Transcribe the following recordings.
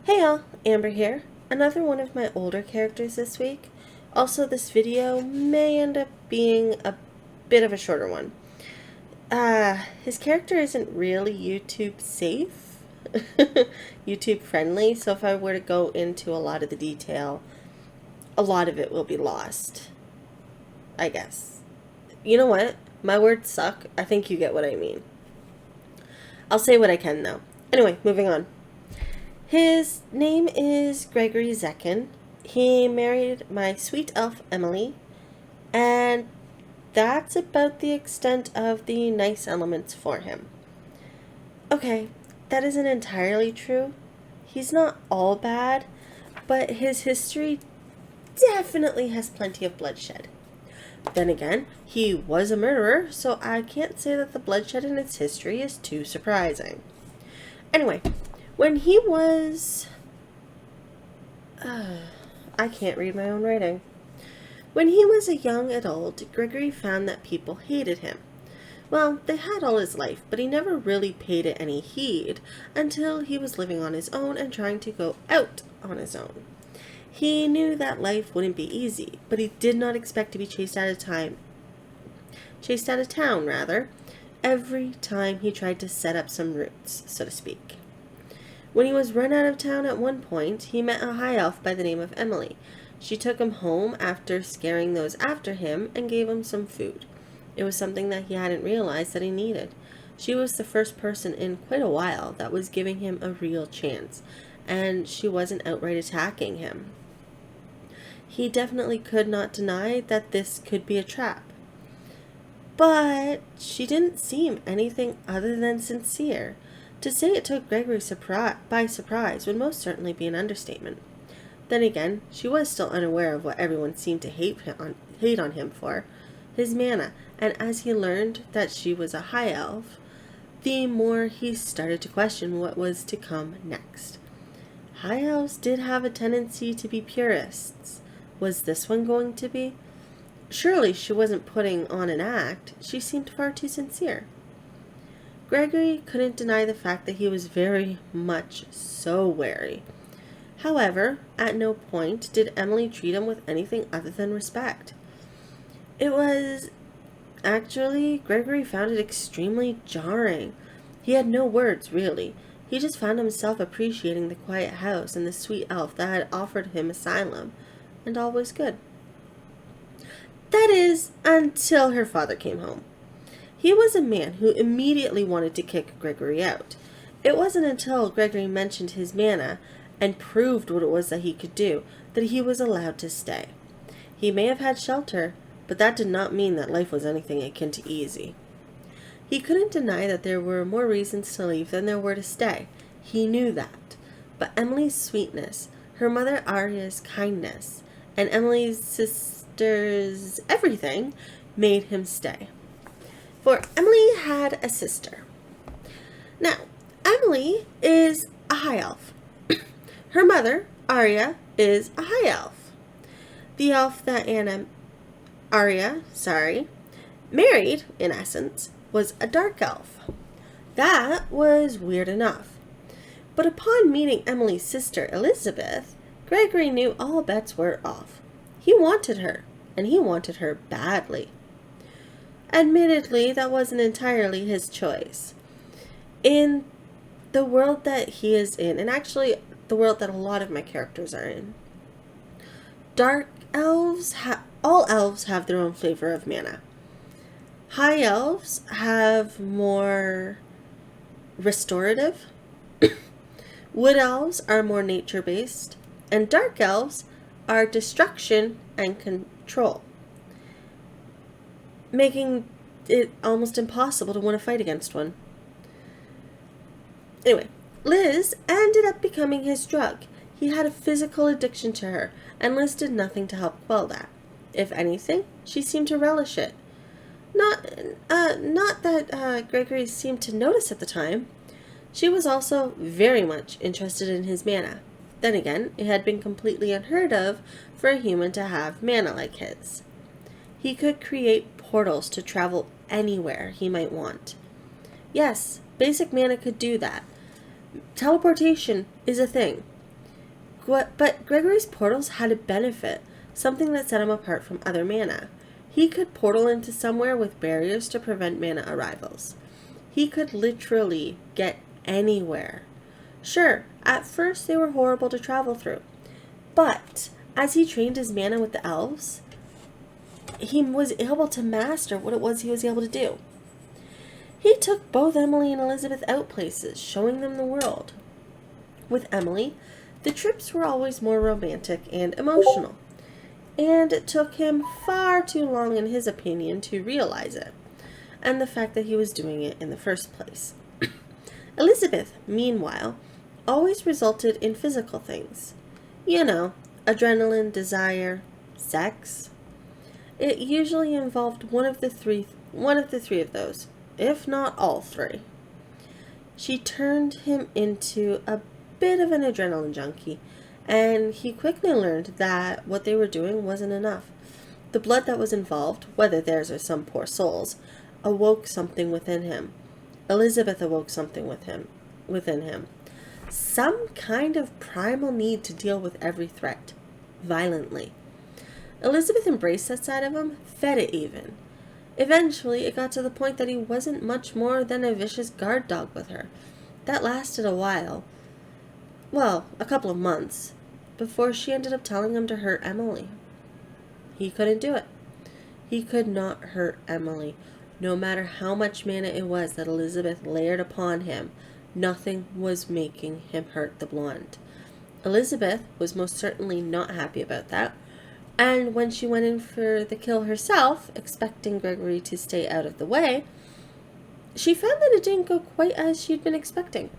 Hey y'all, Amber here. Another one of my older characters this week. Also, this video may end up being a bit of a shorter one. His character isn't really YouTube safe, YouTube friendly, so if I were to go into a lot of the detail, a lot of it will be lost, I guess. You know what? My words suck. I think you get what I mean. I'll say what I can though. Anyway, moving on. His name is Gregory Zekin. He married my sweet elf Emily, and that's about the extent of the nice elements for him. Okay, that isn't entirely true. He's not all bad, but his history definitely has plenty of bloodshed. Then again, he was a murderer, so I can't say that the bloodshed in its history is too surprising. Anyway, when he was... I can't read my own writing. When he was a young adult, Gregory found that people hated him. Well, they had all his life, but he never really paid it any heed until he was living on his own and trying to go out on his own. He knew that life wouldn't be easy, but he did not expect to be chased out of town, every time he tried to set up some roots, so to speak. When he was run out of town at one point, he met a high elf by the name of Emily. She took him home after scaring those after him and gave him some food. It was something that he hadn't realized that he needed. She was the first person in quite a while that was giving him a real chance, and she wasn't outright attacking him. He definitely could not deny that this could be a trap. But she didn't seem anything other than sincere. To say it took Gregory by surprise would most certainly be an understatement. Then again, she was still unaware of what everyone seemed to hate on him for, his mana, and as he learned that she was a high elf, the more he started to question what was to come next. High elves did have a tendency to be purists. Was this one going to be? Surely she wasn't putting on an act. She seemed far too sincere. Gregory couldn't deny the fact that he was very much so wary. However, at no point did Emily treat him with anything other than respect. Gregory found it extremely jarring. He had no words, really. He just found himself appreciating the quiet house and the sweet elf that had offered him asylum, and all was good. That is, until her father came home. He was a man who immediately wanted to kick Gregory out. It wasn't until Gregory mentioned his mana and proved what it was that he could do that he was allowed to stay. He may have had shelter, but that did not mean that life was anything akin to easy. He couldn't deny that there were more reasons to leave than there were to stay. He knew that. But Emily's sweetness, her mother Arya's kindness, and Emily's sister's everything made him stay. For Emily had a sister. Now, Emily is a high elf. Her mother, Arya, is a high elf. The elf that Arya married, in essence, was a dark elf. That was weird enough. But upon meeting Emily's sister, Elizabeth, Gregory knew all bets were off. He wanted her, and he wanted her badly. Admittedly, that wasn't entirely his choice. In the world that he is in, and actually the world that a lot of my characters are in, all elves have their own flavor of mana. High elves have more restorative, wood elves are more nature-based, and dark elves are destruction and control, making it almost impossible to win a fight against one. Anyway, Liz ended up becoming his drug. He had a physical addiction to her, and Liz did nothing to help quell that. If anything, she seemed to relish it. Not that Gregory seemed to notice at the time. She was also very much interested in his mana. Then again, it had been completely unheard of for a human to have mana like his. He could create portals to travel anywhere he might want. Yes, basic mana could do that. Teleportation is a thing. But Gregory's portals had a benefit, something that set him apart from other mana. He could portal into somewhere with barriers to prevent mana arrivals. He could literally get anywhere. Sure, at first they were horrible to travel through, but as he trained his mana with the elves, he was able to master what it was he was able to do. He took both Emily and Elizabeth out places, showing them the world. With Emily, the trips were always more romantic and emotional, and it took him far too long, in his opinion, to realize it, and the fact that he was doing it in the first place. Elizabeth, meanwhile, always resulted in physical things. You know, adrenaline, desire, sex. It usually involved one of the three of those, if not all three. She turned him into a bit of an adrenaline junkie, and he quickly learned that what they were doing wasn't enough. The blood that was involved, whether theirs or some poor soul's, awoke something within him. Elizabeth awoke something within him. Some kind of primal need to deal with every threat, violently. Elizabeth embraced that side of him, fed it even. Eventually, it got to the point that he wasn't much more than a vicious guard dog with her. That lasted a while. Well, a couple of months, before she ended up telling him to hurt Emily. He couldn't do it. He could not hurt Emily. No matter how much mana it was that Elizabeth layered upon him, nothing was making him hurt the blonde. Elizabeth was most certainly not happy about that, and when she went in for the kill herself, expecting Gregory to stay out of the way, she found that it didn't go quite as she'd been expecting.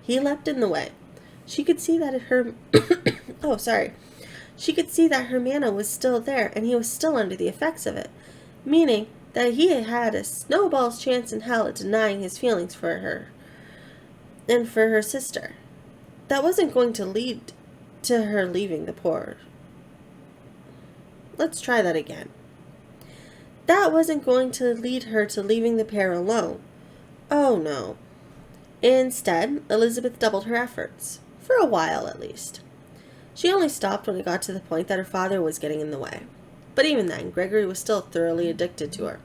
He leapt in the way. She could see that She could see that her mana was still there, and he was still under the effects of it, meaning that he had a snowball's chance in hell at denying his feelings for her and for her sister. That wasn't going to lead to her leaving the poor. Let's try that again. That wasn't going to lead her to leaving the pair alone. Oh no. Instead, Elizabeth doubled her efforts, for a while at least. She only stopped when it got to the point that her father was getting in the way. But even then, Gregory was still thoroughly addicted to her.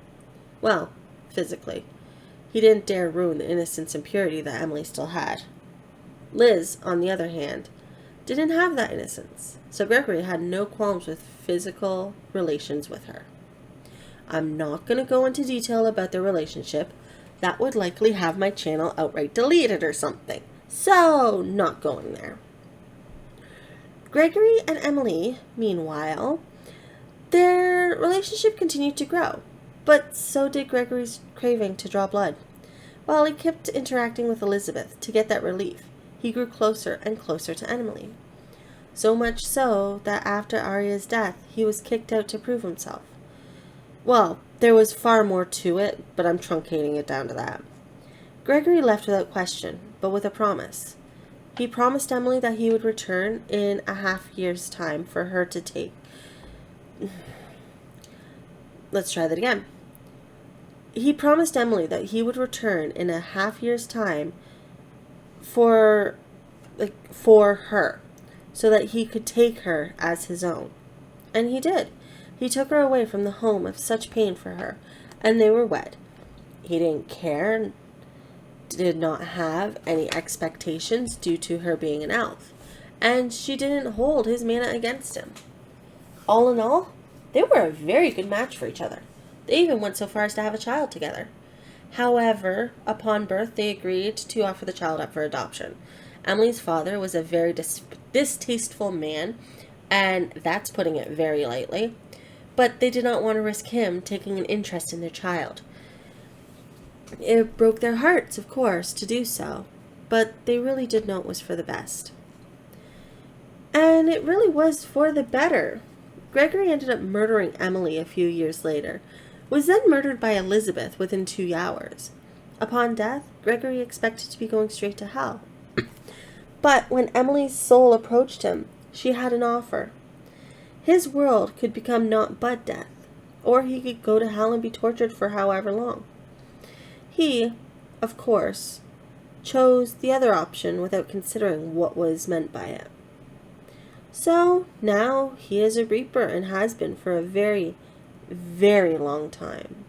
Well, physically. He didn't dare ruin the innocence and purity that Emily still had. Liz, on the other hand, didn't have that innocence, so Gregory had no qualms with physical relations with her. I'm not going to go into detail about their relationship. That would likely have my channel outright deleted or something. So, not going there. Gregory and Emily, meanwhile, their relationship continued to grow, but so did Gregory's craving to draw blood. While he kept interacting with Elizabeth to get that relief, he grew closer and closer to Emily. So much so that after Arya's death, he was kicked out to prove himself. Well, there was far more to it, but I'm truncating it down to that. Gregory left without question, but with a promise. He promised Emily that he would return in a half-year's time for her to take. Let's try that again. He promised Emily that he would return in a half-year's time for her, so that he could take her as his own. And he did. He took her away from the home of such pain for her, and they were wed. He didn't care, did not have any expectations due to her being an elf, and she didn't hold his mana against him. All in all, they were a very good match for each other. They even went so far as to have a child together. However, upon birth, they agreed to offer the child up for adoption. Emily's father was a very distasteful man, and that's putting it very lightly, but they did not want to risk him taking an interest in their child. It broke their hearts, of course, to do so, but they really did know it was for the best. And it really was for the better. Gregory ended up murdering Emily a few years later, was then murdered by Elizabeth within 2 hours. Upon death, Gregory expected to be going straight to hell. But when Emily's soul approached him, she had an offer. His world could become naught but death, or he could go to hell and be tortured for however long. He, of course, chose the other option without considering what was meant by it. So now he is a Reaper and has been for a very, very long time.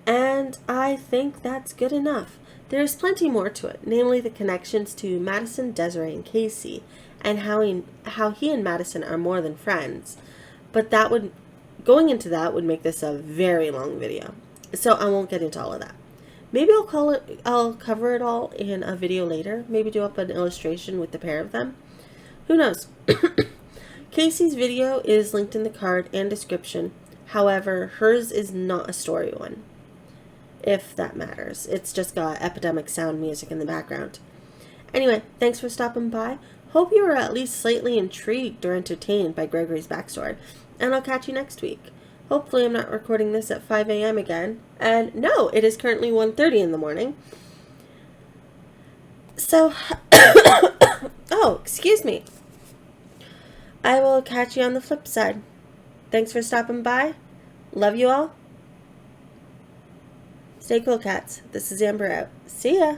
And I think that's good enough. There's plenty more to it, namely the connections to Madison, Desiree, and Casey, and how he and Madison are more than friends. But going into that would make this a very long video, so I won't get into all of that. Maybe I'll cover it all in a video later. Maybe do up an illustration with the pair of them. Who knows? Casey's video is linked in the card and description. However, hers is not a story one, if that matters. It's just got epidemic sound music in the background. Anyway, thanks for stopping by. Hope you were at least slightly intrigued or entertained by Gregory's backstory, and I'll catch you next week. Hopefully I'm not recording this at 5 a.m. again. And no, it is currently 1:30 in the morning. So, oh, excuse me. I will catch you on the flip side. Thanks for stopping by. Love you all. Stay cool, cats. This is Amber out. See ya.